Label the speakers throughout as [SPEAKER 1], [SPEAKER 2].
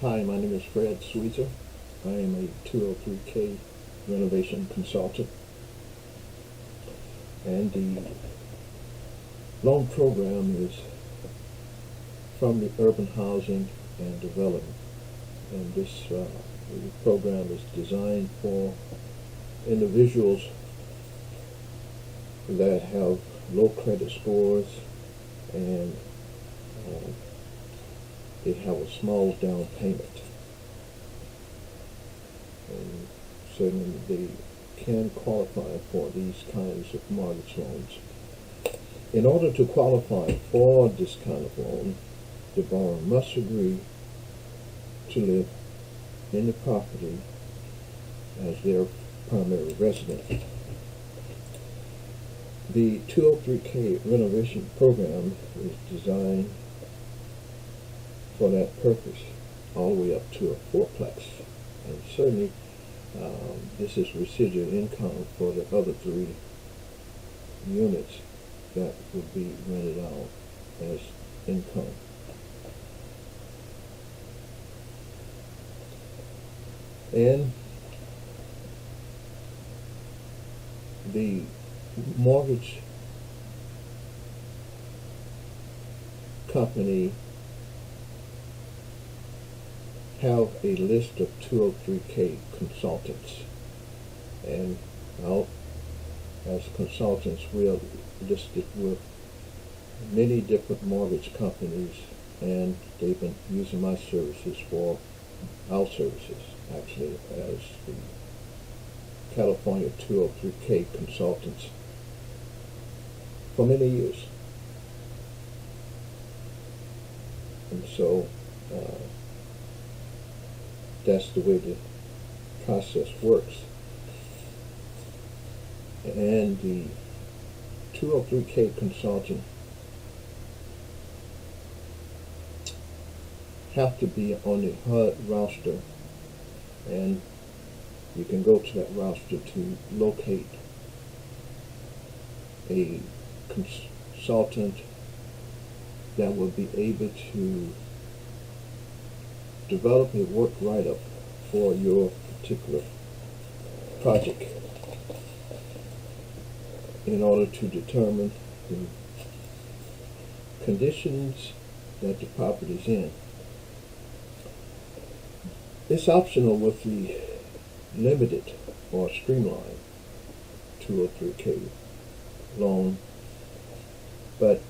[SPEAKER 1] Hi, my name is Fred Sweeter. I am a 203K renovation consultant, and the loan program is from the Urban Housing and Development. And this program is designed for individuals that have low credit scores and they have a small down payment. And certainly they can qualify for these kinds of mortgage loans. In order to qualify for this kind of loan, the borrower must agree to live in the property as their primary residence. The 203K renovation program is designed for that purpose, all the way up to a fourplex. And certainly this is residual income for the other three units that would be rented out as income. And the mortgage company have a list of 203K consultants, and as consultants we are listed with many different mortgage companies, and they've been using my services for our services actually as the California 203K consultants for many years. And so that's the way the process works. And the 203K consultant have to be on the HUD roster, and you can go to that roster to locate a consultant that will be able to develop a work write-up for your particular project in order to determine the conditions that the property is in. It's optional with the limited or streamlined 203K loan, but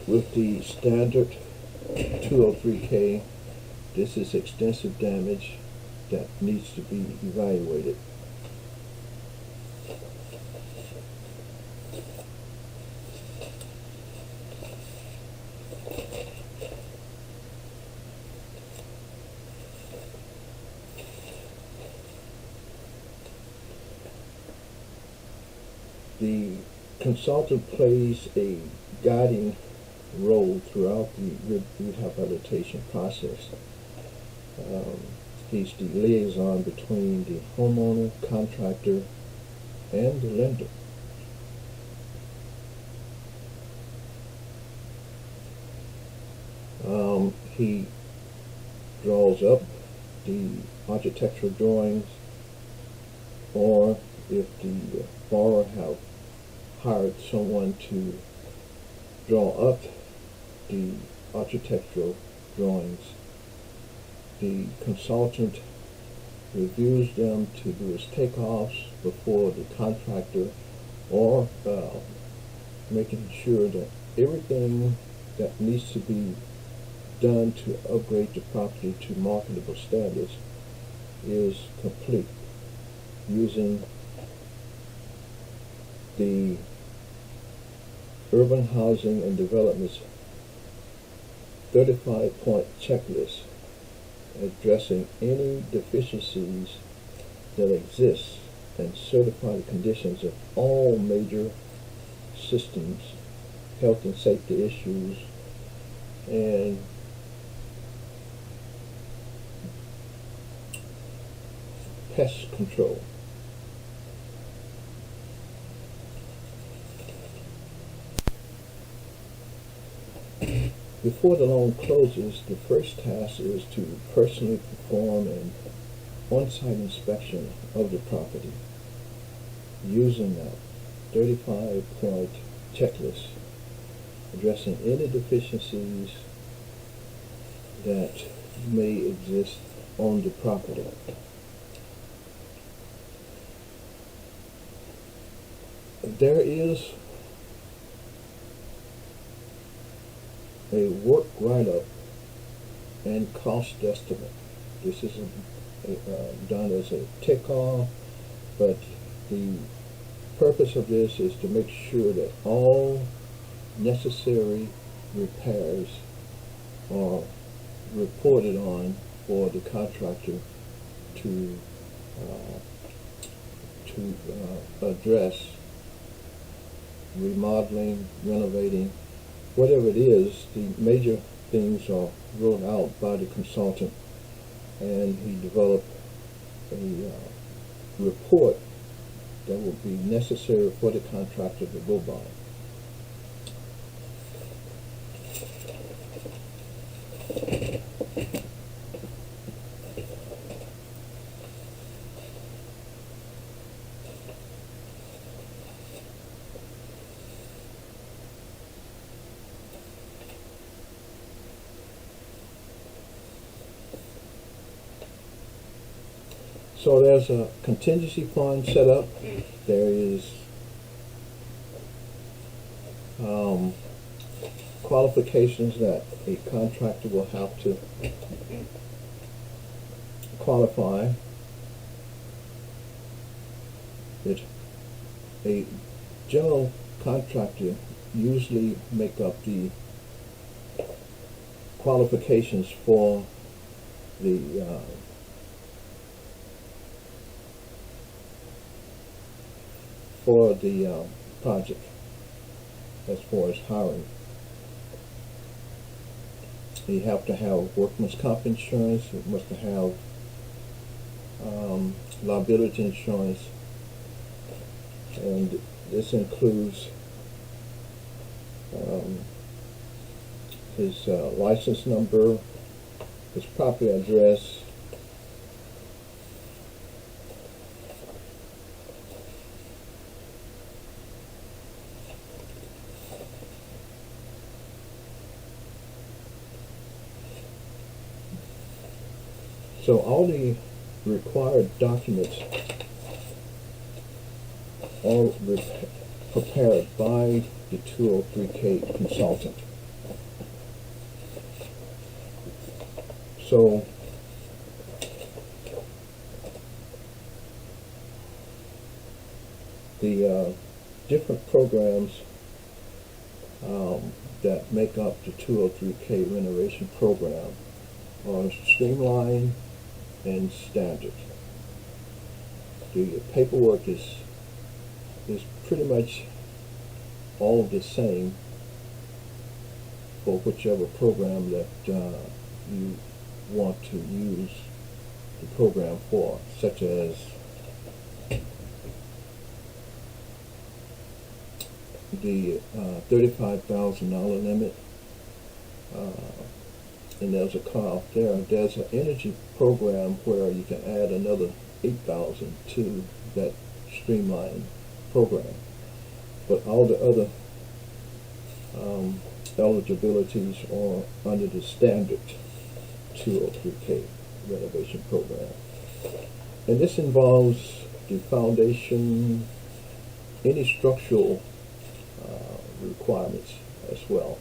[SPEAKER 1] with the standard 203K, this is extensive damage that needs to be evaluated. The consultant plays a guiding role throughout the rehabilitation process. He's the liaison between the homeowner, contractor, and the lender. He draws up the architectural drawings, or if the borrower have hired someone to draw up the architectural drawings, the consultant reviews them to do his takeoffs before the contractor, or making sure that everything that needs to be done to upgrade the property to marketable standards is complete, using the Urban Housing and Development's 35-point checklist, addressing any deficiencies that exist and certify the conditions of all major systems, health and safety issues, and pest control. Before the loan closes, the first task is to personally perform an on-site inspection of the property using that 35-point checklist, addressing any deficiencies that may exist on the property. There is a work write-up and cost estimate. This is done as a tick-off, but the purpose of this is to make sure that all necessary repairs are reported on for the contractor to address remodeling, renovating, whatever it is. The major things are wrote out by the consultant, and he developed a report that will be necessary for the contractor to go by. So there's a contingency fund set up. There is qualifications that a contractor will have to qualify. A general contractor usually make up the qualifications for the project as far as hiring. You have to have workman's comp insurance, you must have liability insurance, and this includes his license number, his property address, so all the required documents are prepared by the 203K consultant. So the different programs that make up the 203K renovation program are streamlined and standard. The paperwork is pretty much all the same for whichever program that you want to use the program for, such as the $35,000 limit, and there's a cutoff there. There's an energy program where you can add another $8,000 to that streamlined program. But all the other eligibilities are under the standard 203K renovation program. And this involves the foundation, any structural requirements as well.